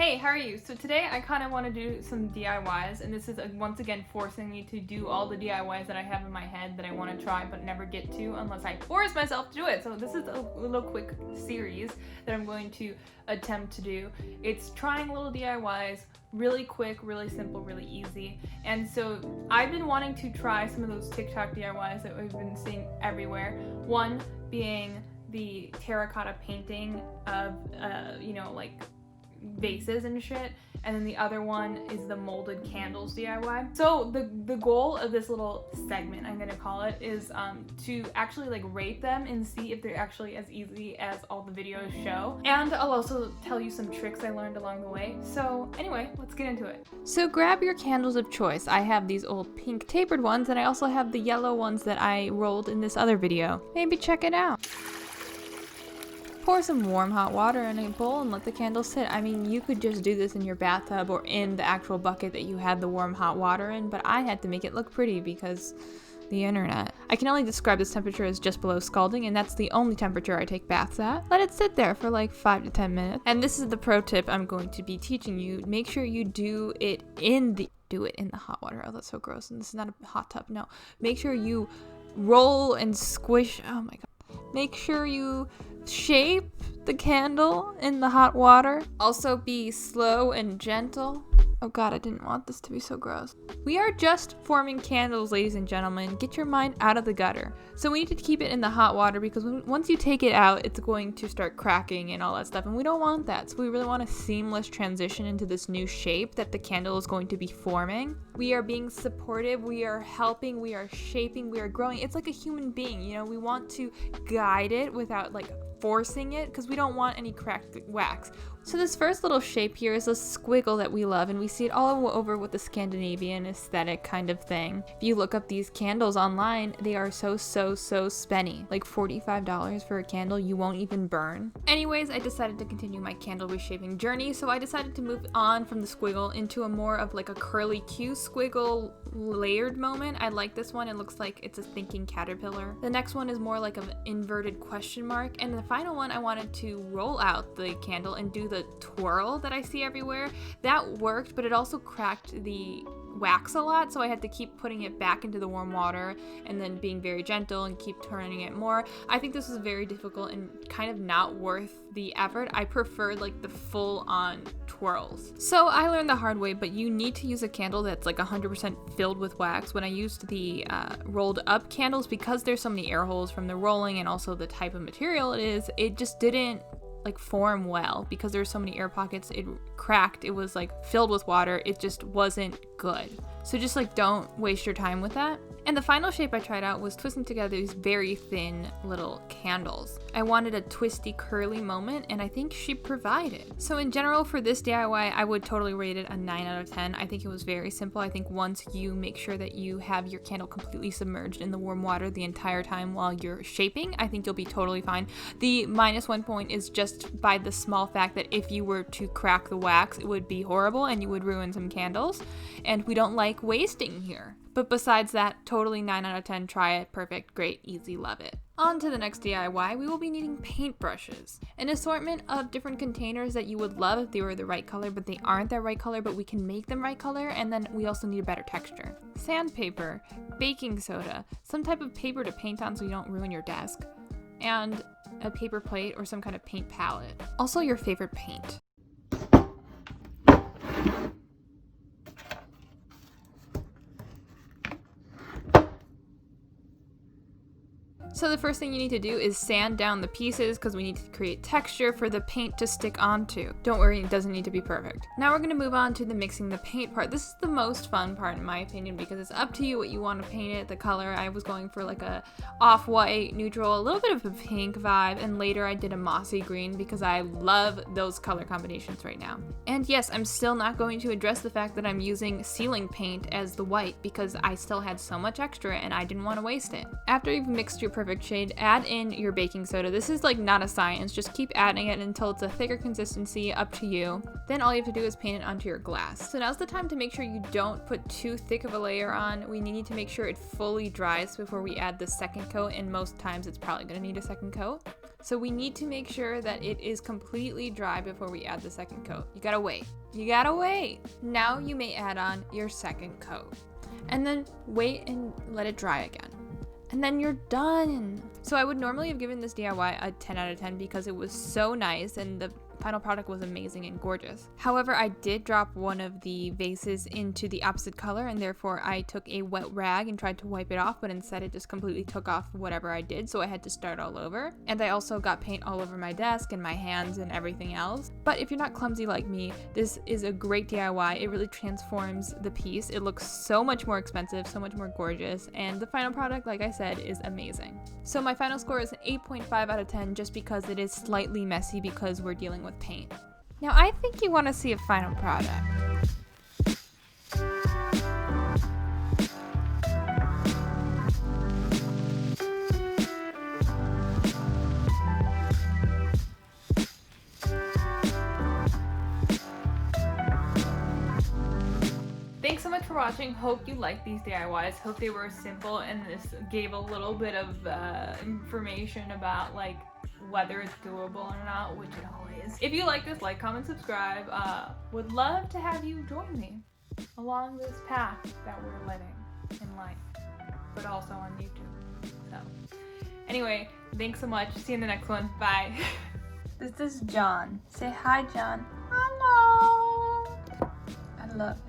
Hey, how are you? So today I kind of want to do some DIYs, and this is once again forcing me to do all the DIYs that I have in my head that I want to try but never get to unless I force myself to do it. So this is a little quick series that I'm going to attempt to do. It's trying little DIYs, really quick, really simple, really easy. And so I've been wanting to try some of those TikTok DIYs that we've been seeing everywhere. One being the terracotta painting of, like vases and shit, and then the other one is the molded candles DIY. So the goal of this little segment, I'm gonna call it, is to actually like rate them and see if they're actually as easy as all the videos show. And I'll also tell you some tricks I learned along the way. So anyway, let's get into it. So grab your candles of choice. I have these old pink tapered ones, and I also have the yellow ones that I rolled in this other video. Maybe check it out. Pour some warm hot water in a bowl and let the candle sit. I mean, you could just do this in your bathtub or in the actual bucket that you had the warm hot water in, but I had to make it look pretty because the internet. I can only describe this temperature as just below scalding, and that's the only temperature I take baths at. Let it sit there for like 5 to 10 minutes. And this is the pro tip I'm going to be teaching you. Make sure you do it in the hot water. Oh, that's so gross. And this is not a hot tub. No. Make sure you roll and squish. Oh my god. Make sure you shape the candle in the hot water. Also be slow and gentle. Oh god, I didn't want this to be so gross. We are just forming candles, ladies and gentlemen. Get your mind out of the gutter. So we need to keep it in the hot water because once you take it out, it's going to start cracking and all that stuff, and we don't want that. So we really want a seamless transition into this new shape that the candle is going to be forming. We are being supportive, we are helping, we are shaping, we are growing. It's like a human being, you know, we want to guide it without like forcing it because we don't want any cracked wax. So this first little shape here is a squiggle that we love, and we see it all over with the Scandinavian aesthetic kind of thing. If you look up these candles online, they are so spenny. Like $45 for a candle you won't even burn. Anyways, I decided to continue my candle reshaping journey, so I decided to move on from the squiggle into a more of like a curly Q squiggle layered moment. I like this one. It looks like it's a thinking caterpillar. The next one is more like an inverted question mark, and the final one I wanted to roll out the candle and do the twirl that I see everywhere. That worked, but it also cracked the wax a lot, so I had to keep putting it back into the warm water and then being very gentle and keep turning it more. I think this was very difficult and kind of not worth the effort. I prefer like the full-on twirls. So I learned the hard way, but you need to use a candle that's like 100% filled with wax. When I used the rolled up candles, because there's so many air holes from the rolling and also the type of material it is, it just didn't like form well because there's so many air pockets. It cracked. It was like filled with water. It just wasn't good. So just like don't waste your time with that. And the final shape I tried out was twisting together these very thin little candles. I wanted a twisty curly moment, and I think she provided. So in general for this DIY, I would totally rate it a 9 out of 10. I think it was very simple. I think once you make sure that you have your candle completely submerged in the warm water the entire time while you're shaping, I think you'll be totally fine. The -1 point is just by the small fact that if you were to crack the wax, it would be horrible and you would ruin some candles, and we don't like wasting here. But besides that, totally 9 out of 10, try it, perfect, great, easy, love it. On to the next DIY, we will be needing paintbrushes. An assortment of different containers that you would love if they were the right color, but they aren't that right color, but we can make them right color, and then we also need a better texture. Sandpaper, baking soda, some type of paper to paint on so you don't ruin your desk, and a paper plate or some kind of paint palette. Also your favorite paint. So the first thing you need to do is sand down the pieces because we need to create texture for the paint to stick onto. Don't worry, it doesn't need to be perfect. Now we're going to move on to the mixing the paint part. This is the most fun part in my opinion because it's up to you what you want to paint it. The color, I was going for like a off-white, neutral, a little bit of a pink vibe, and later I did a mossy green because I love those color combinations right now. And yes, I'm still not going to address the fact that I'm using ceiling paint as the white because I still had so much extra and I didn't want to waste it. After you've mixed your perfect shade, add in your baking soda. This is like not a science, just keep adding it until it's a thicker consistency, up to you. Then all you have to do is paint it onto your glass. So now's the time to make sure you don't put too thick of a layer on. We need to make sure it fully dries before we add the second coat, and most times it's probably going to need a second coat. So we need to make sure that it is completely dry before we add the second coat. You gotta wait. You gotta wait. Now you may add on your second coat. And then wait and let it dry again. And then you're done. So I would normally have given this DIY a 10 out of 10 because it was so nice and the final product was amazing and gorgeous. However, I did drop one of the vases into the opposite color, and therefore I took a wet rag and tried to wipe it off, but instead it just completely took off whatever I did, so I had to start all over. And I also got paint all over my desk and my hands and everything else. But if you're not clumsy like me, this is a great DIY. It really transforms the piece. It looks so much more expensive, so much more gorgeous, and the final product, like I said, is amazing. So my final score is an 8.5 out of 10 just because it is slightly messy because we're dealing with paint. Now I think you want to see a final product. Thanks so much for watching. Hope you liked these DIYs. Hope they were simple and this gave a little bit of information about like whether it's doable or not, which it always. If you like this, like, comment, subscribe. Would love to have you join me along this path that we're living in life, but also on YouTube. So anyway, thanks so much. See you in the next one. Bye. This is John. Say hi, John. Hello. I love him.